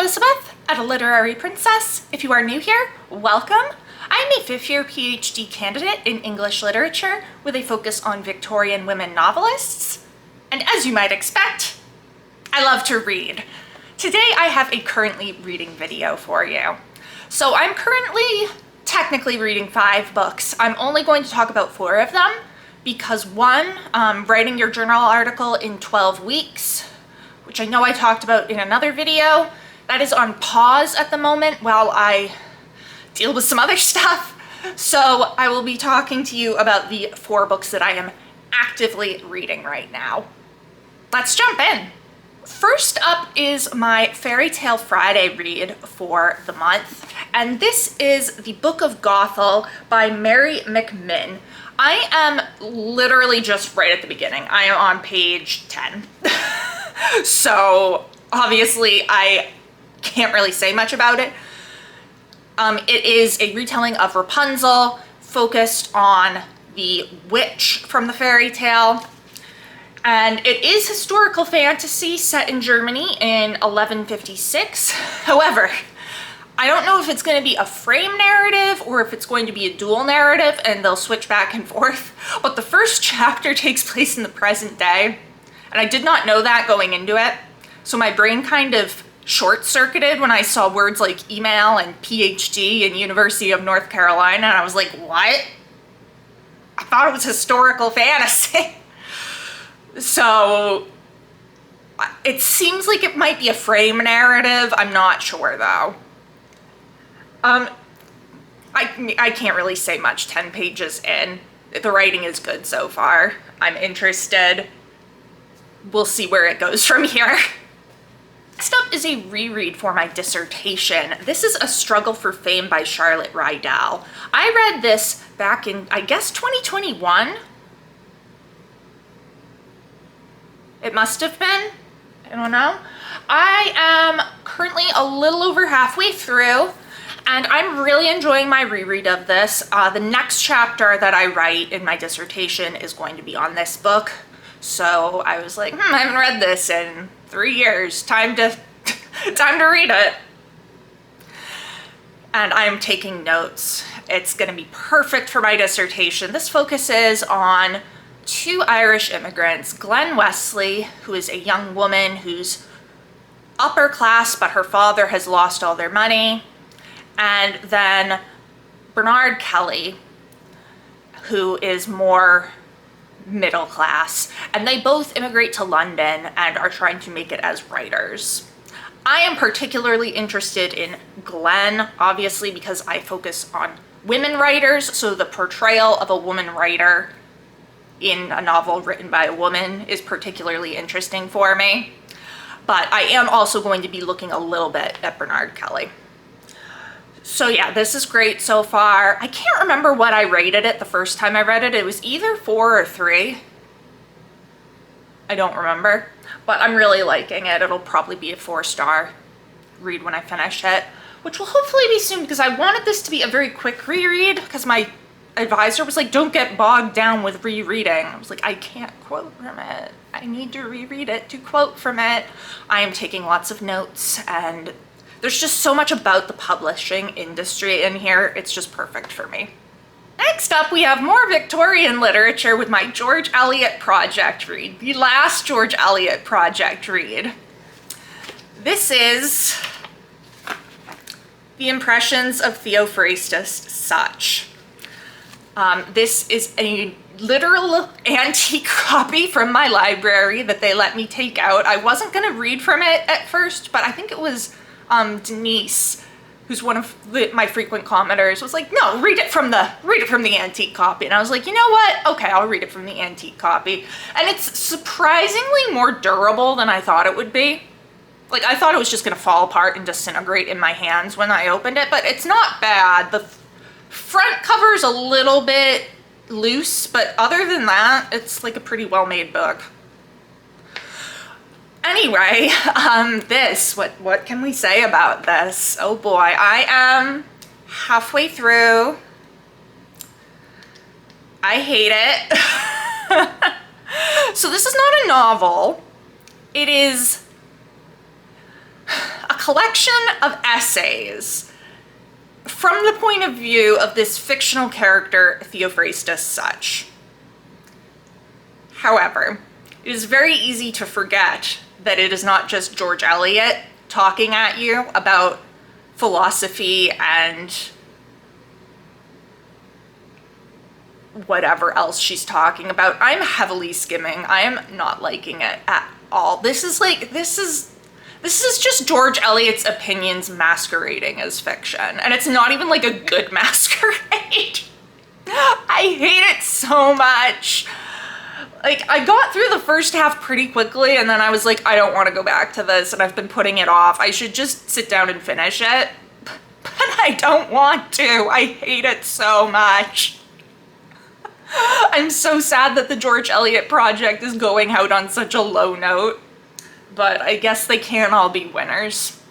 Elizabeth at A Literary Princess. If you are new here, welcome. I'm a fifth-year PhD candidate in English literature with a focus on Victorian women novelists. And as you might expect, I love to read. Today I have a currently reading video for you. So I'm currently technically reading 5 books. I'm only going to talk about 4 of them because one, writing your journal article in 12 weeks, which I know I talked about in another video, that is on pause at the moment while I deal with some other stuff. So I will be talking to you about the 4 books that I am actively reading right now. Let's jump in. First up is my Fairy Tale Friday read for the month, and this is the Book of Gothel by Mary McMinn. I am literally just right at the beginning. I am on page 10. So obviously I can't really say much about it. It is a retelling of Rapunzel focused on the witch from the fairy tale. And it is historical fantasy set in Germany in 1156. However, I don't know if it's going to be a frame narrative or if it's going to be a dual narrative and they'll switch back and forth. But the first chapter takes place in the present day. And I did not know that going into it. So my brain kind of short-circuited when I saw words like email and PhD and University of North Carolina. And I was like, what? I thought it was historical fantasy. So it seems like it might be a frame narrative. I'm not sure though. I can't really say much 10 pages in. The writing is good so far. I'm interested. We'll see where it goes from here. Next up is a reread for my dissertation. This is A Struggle for Fame by Charlotte Rydell. I read this back in, I guess, 2021. It must have been. I don't know. I am currently a little over halfway through, and I'm really enjoying my reread of this. The next chapter that I write in my dissertation is going to be on this book. So I was like, I haven't read this in 3 years. Time to read it. And I'm taking notes. It's going to be perfect for my dissertation. This focuses on 2 Irish immigrants, Glenn Wesley, who is a young woman who's upper class, but her father has lost all their money, and then Bernard Kelly, who is more middle class, and they both immigrate to London and are trying to make it as writers. I am particularly interested in Glenn, obviously, because I focus on women writers, so the portrayal of a woman writer in a novel written by a woman is particularly interesting for me. But I am also going to be looking a little bit at Bernard Kelly. So yeah, this is great so far. I can't remember what I rated it the first time I read it. It was either 4 or 3. I don't remember, but I'm really liking it. It'll probably be a 4-star read when I finish it, which will hopefully be soon because I wanted this to be a very quick reread because my advisor was like, don't get bogged down with rereading. I was like, I can't quote from it. I need to reread it to quote from it. I am taking lots of notes, and there's just so much about the publishing industry in here. It's just perfect for me. Next up, we have more Victorian literature with my George Eliot project read, the last George Eliot project read. This is The Impressions of Theophrastus Such. This is a literal antique copy from my library that they let me take out. I wasn't going to read from it at first, but I think it was Denise, who's one of my frequent commenters, was like, no, read it from the antique copy. And I was like, you know what? Okay, I'll read it from the antique copy. And it's surprisingly more durable than I thought it would be. Like, I thought it was just gonna fall apart and disintegrate in my hands when I opened it, but it's not bad. The front cover's a little bit loose, but other than that, it's like a pretty well-made book. Anyway, what can we say about this? Oh boy, I am halfway through. I hate it. So this is not a novel. It is a collection of essays from the point of view of this fictional character, Theophrastus such. However, it is very easy to forget that it is not just George Eliot talking at you about philosophy and whatever else she's talking about. I'm heavily skimming. I am not liking it at all. This is just George Eliot's opinions masquerading as fiction, and it's not even like a good masquerade. I hate it so much. Like, I got through the first half pretty quickly, and then I was like, I don't want to go back to this, and I've been putting it off. I should just sit down and finish it, but I don't want to. I hate it so much. I'm so sad that the George Eliot project is going out on such a low note, but I guess they can't all be winners.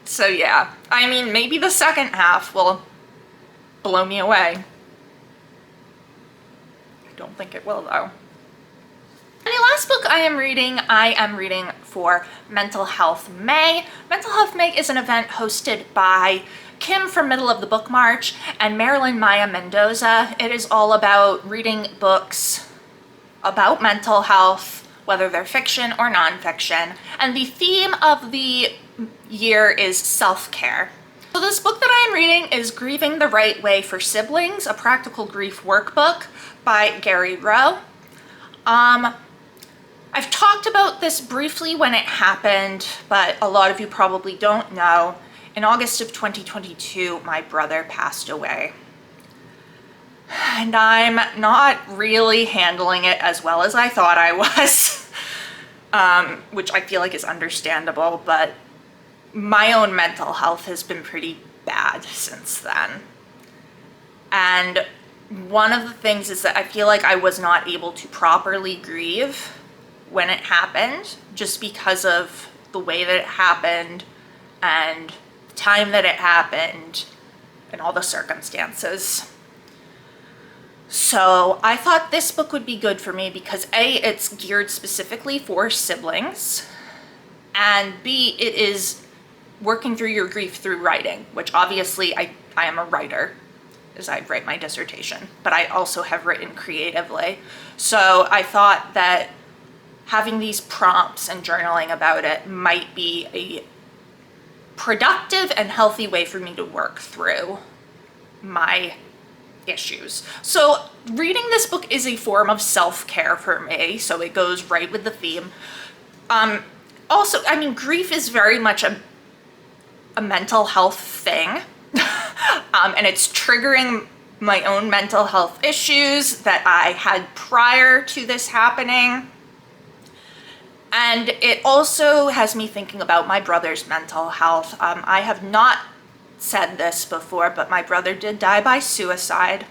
So yeah, I mean, maybe the second half will blow me away. I don't think it will, though. And the last book I am reading for Mental Health May. Mental Health May is an event hosted by Kim from Middle of the Book March and Marilyn Maya Mendoza. It is all about reading books about mental health, whether they're fiction or nonfiction. And the theme of the year is self-care. So this book that I am reading is Grieving the Right Way for Siblings, a practical grief workbook by Gary Rowe. I've talked about this briefly when it happened, but a lot of you probably don't know. In August of 2022, my brother passed away. And I'm not really handling it as well as I thought I was, which I feel like is understandable, but my own mental health has been pretty bad since then. And one of the things is that I feel like I was not able to properly grieve when it happened, just because of the way that it happened and the time that it happened and all the circumstances. So I thought this book would be good for me because A, it's geared specifically for siblings, and B, it is working through your grief through writing, which obviously I am a writer, as I write my dissertation, but I also have written creatively. So I thought that having these prompts and journaling about it might be a productive and healthy way for me to work through my issues. So reading this book is a form of self-care for me, so it goes right with the theme. Also, I mean, grief is very much a mental health thing, and it's triggering my own mental health issues that I had prior to this happening. And it also has me thinking about my brother's mental health. I have not said this before, but my brother did die by suicide,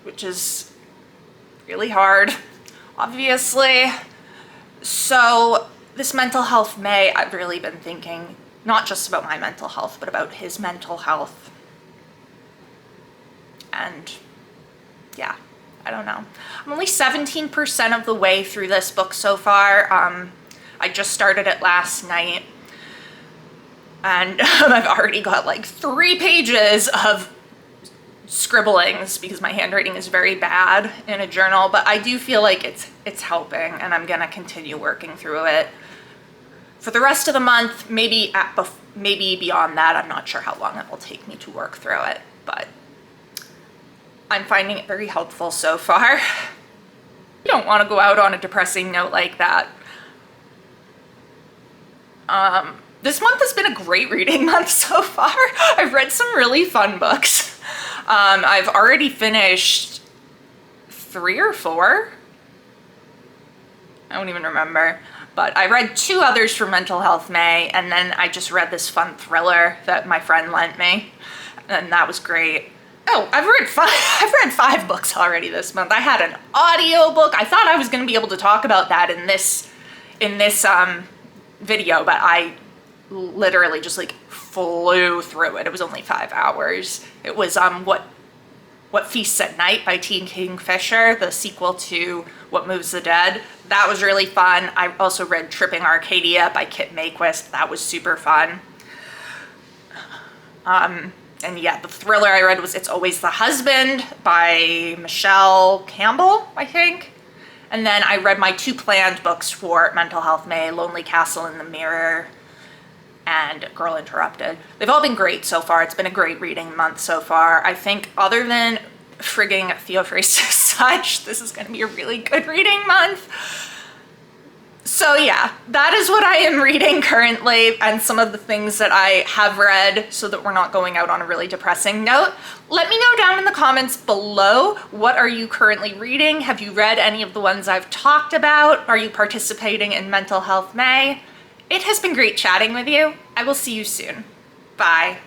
which is really hard, obviously. So this Mental Health May, I've really been thinking not just about my mental health, but about his mental health. And yeah, I don't know. I'm only 17% of the way through this book so far. I just started it last night, and I've already got like 3 pages of scribblings because my handwriting is very bad in a journal, but I do feel like it's helping, and I'm gonna continue working through it for the rest of the month, maybe beyond that. I'm not sure how long it will take me to work through it, but I'm finding it very helpful so far. You don't want to go out on a depressing note like that. This month has been a great reading month so far. I've read some really fun books. I've already finished 3 or 4. I don't even remember. But I read 2 others for Mental Health May, and then I just read this fun thriller that my friend lent me, and that was great. Oh, I've read 5 books already this month. I had an audiobook. I thought I was going to be able to talk about that in this video, but I literally just like flew through it. It was only 5 hours. It was What Feasts at Night by T. Kingfisher, the sequel to What Moves the Dead. That was really fun. I also read Tripping Arcadia by Kit Maquist. That was super fun. And yeah, the thriller I read was It's Always the Husband by Michelle Campbell, I think. And then I read my 2 planned books for Mental Health May, Lonely Castle in the Mirror and Girl Interrupted. They've all been great so far. It's been a great reading month so far. I think other than frigging Theophrastus such, this is going to be a really good reading month. So yeah, that is what I am reading currently and some of the things that I have read so that we're not going out on a really depressing note. Let me know down in the comments below, what are you currently reading? Have you read any of the ones I've talked about? Are you participating in Mental Health May? It has been great chatting with you. I will see you soon. Bye.